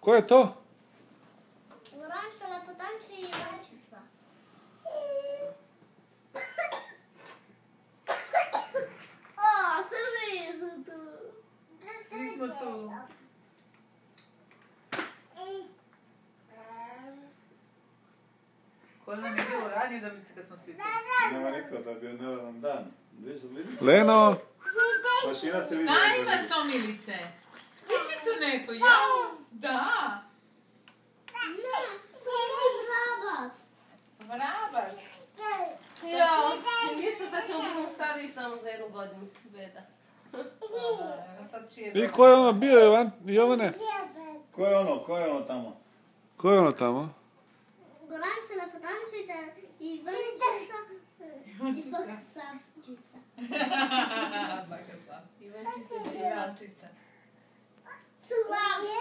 Ko je to? Loranča, lepotanči i Ivančica. O, svi su tu. Svi smo tu. Koliko nam je bilo ranije da bi se kad smo svi tu? Nema rekao da je bio nevaran dan. Leno! Mašina se vidi. Šta ima s tom Milice? Kičicu neko, jao? Da. Ne, to je vrabac. Vrabaš. Ja, ništa, sad ćemo biti stariji samo za 1 godinu. Beda. Sad čije I ko je ono bio, Jovane? Ko je ono tamo? Ko je ono tamo? Loranča, lepotančica i Ivančica. Ivančica. Baka sla. Ivančica. Slavska.